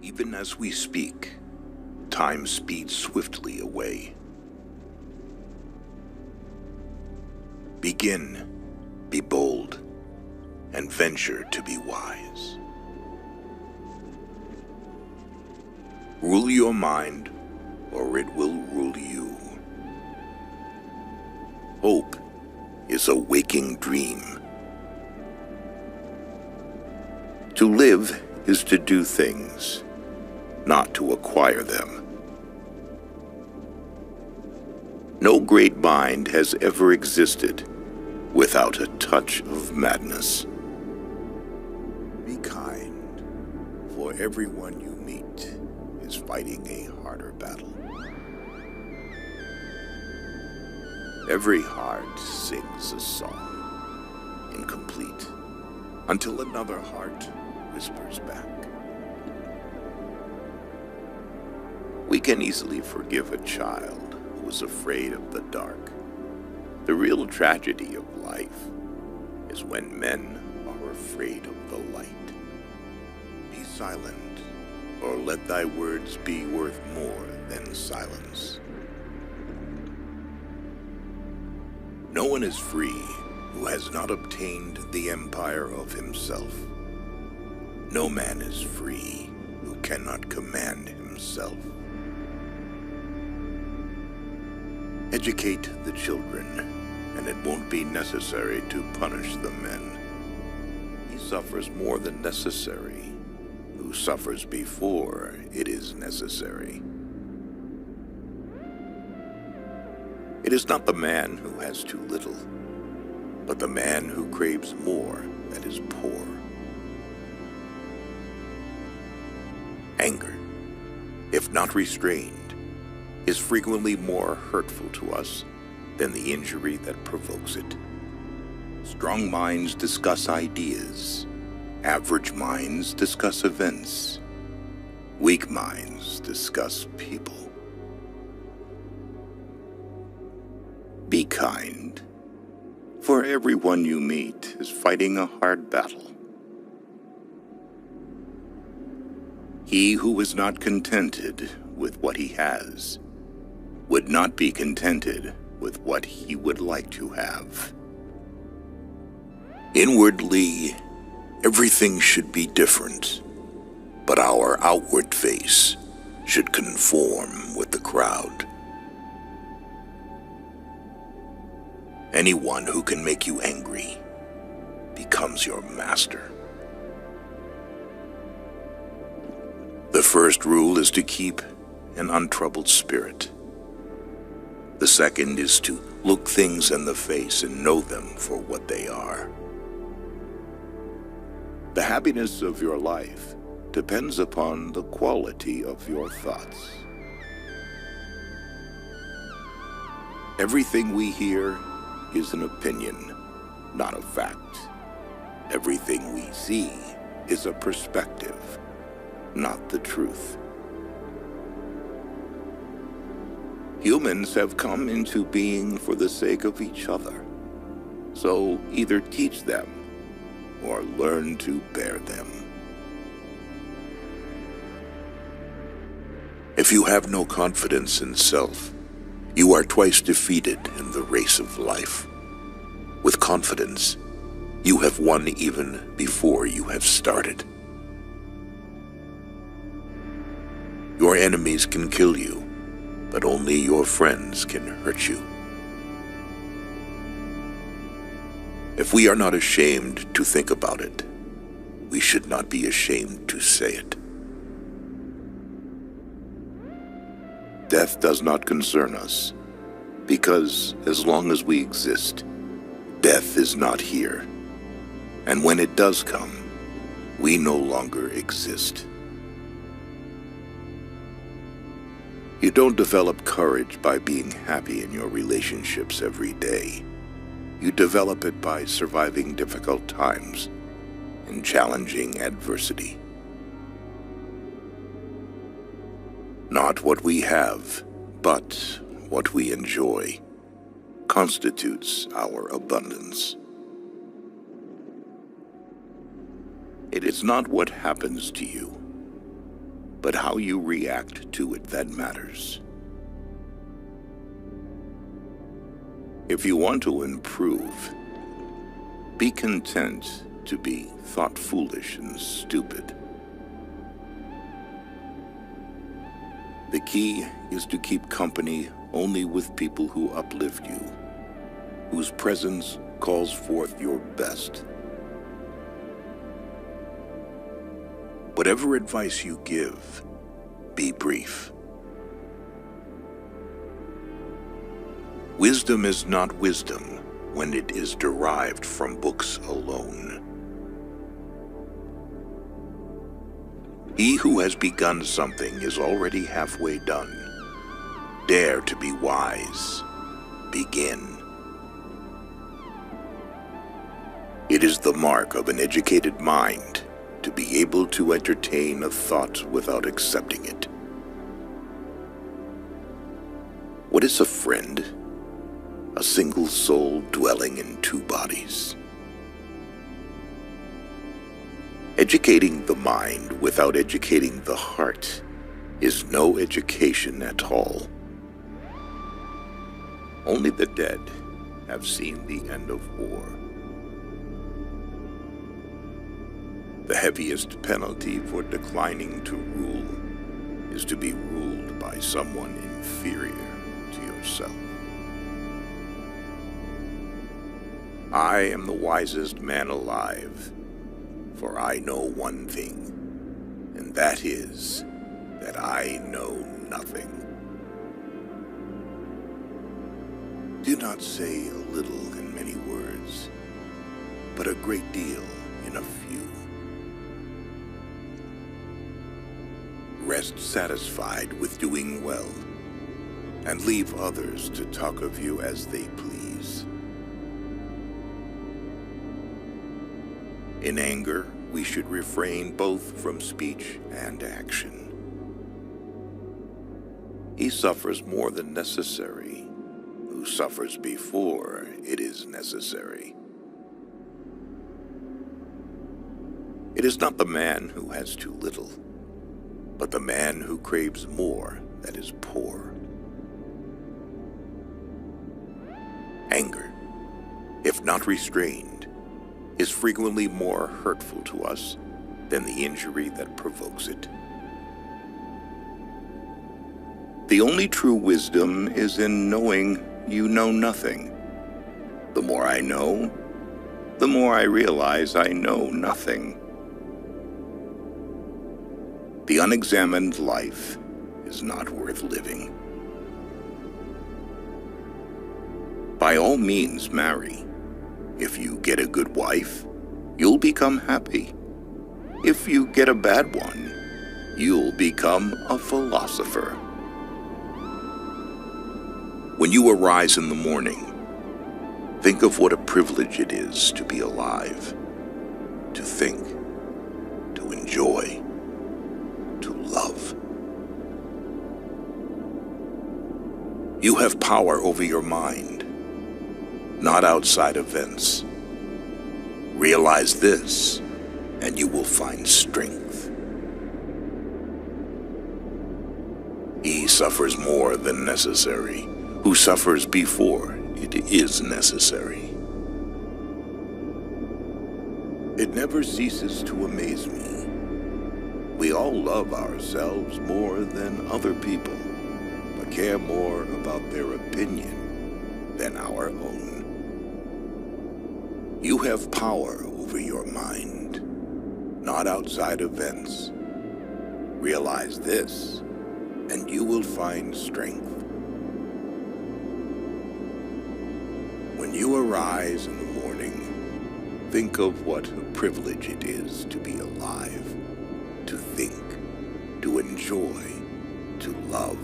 Even as we speak, time speeds swiftly away. Begin, be bold, and venture to be wise. Rule your mind, or it will rule you. Hope is a waking dream. To live is to do things, not to acquire them. No great mind has ever existed without a touch of madness. Be kind, for everyone you meet is fighting a harder battle. Every heart sings a song, incomplete, until another heart whispers back. We can easily forgive a child who was afraid of the dark. The real tragedy of life is when men are afraid of the light. Be silent, or let thy words be worth more than silence. No one is free who has not obtained the empire of himself. No man is free who cannot command himself. Educate the children, and it won't be necessary to punish the men. He suffers more than necessary, who suffers before it is necessary. It is not the man who has too little, but the man who craves more that is poor. Anger, if not restrained, is frequently more hurtful to us than the injury that provokes it. Strong minds discuss ideas. Average minds discuss events. Weak minds discuss people. Be kind, for everyone you meet is fighting a hard battle. He who is not contented with what he has would not be contented with what he would like to have. Inwardly, everything should be different, but our outward face should conform with the crowd. Anyone who can make you angry becomes your master. The first rule is to keep an untroubled spirit. The second is to look things in the face and know them for what they are. The happiness of your life depends upon the quality of your thoughts. Everything we hear is an opinion, not a fact. Everything we see is a perspective, not the truth. Humans have come into being for the sake of each other, so either teach them or learn to bear them. If you have no confidence in self, you are twice defeated in the race of life. With confidence, you have won even before you have started. Your enemies can kill you, but only your friends can hurt you. If we are not ashamed to think about it, we should not be ashamed to say it. Death does not concern us, because as long as we exist, death is not here. And when it does come, we no longer exist. You don't develop courage by being happy in your relationships every day. You develop it by surviving difficult times and challenging adversity. Not what we have, but what we enjoy constitutes our abundance. It is not what happens to you, but how you react to it that matters. If you want to improve, be content to be thought foolish and stupid. The key is to keep company only with people who uplift you, whose presence calls forth your best. Whatever advice you give, be brief. Wisdom is not wisdom when it is derived from books alone. He who has begun something is already halfway done. Dare to be wise. Begin. It is the mark of an educated mind to be able to entertain a thought without accepting it. What is a friend? A single soul dwelling in two bodies. Educating the mind without educating the heart is no education at all. Only the dead have seen the end of war. The heaviest penalty for declining to rule is to be ruled by someone inferior to yourself. I am the wisest man alive, for I know one thing, and that is that I know nothing. Do not say a little in many words, but a great deal in a few. Rest satisfied with doing well, and leave others to talk of you as they please. In anger, we should refrain both from speech and action. He suffers more than necessary, who suffers before it is necessary. It is not the man who has too little, but the man who craves more that is poor. Anger, if not restrained, is frequently more hurtful to us than the injury that provokes it. The only true wisdom is in knowing you know nothing. The more I know, the more I realize I know nothing. The unexamined life is not worth living. By all means, marry. If you get a good wife, you'll become happy. If you get a bad one, you'll become a philosopher. When you arise in the morning, think of what a privilege it is to be alive, to think, to enjoy, to love. You have power over your mind, not outside events. Realize this, and you will find strength. He suffers more than necessary, who suffers before it is necessary. It never ceases to amaze me. We all love ourselves more than other people, but care more about their opinion than our own. You have power over your mind, not outside events. Realize this, and you will find strength. When you arise in the morning, think of what a privilege it is to be alive, to think, to enjoy, to love.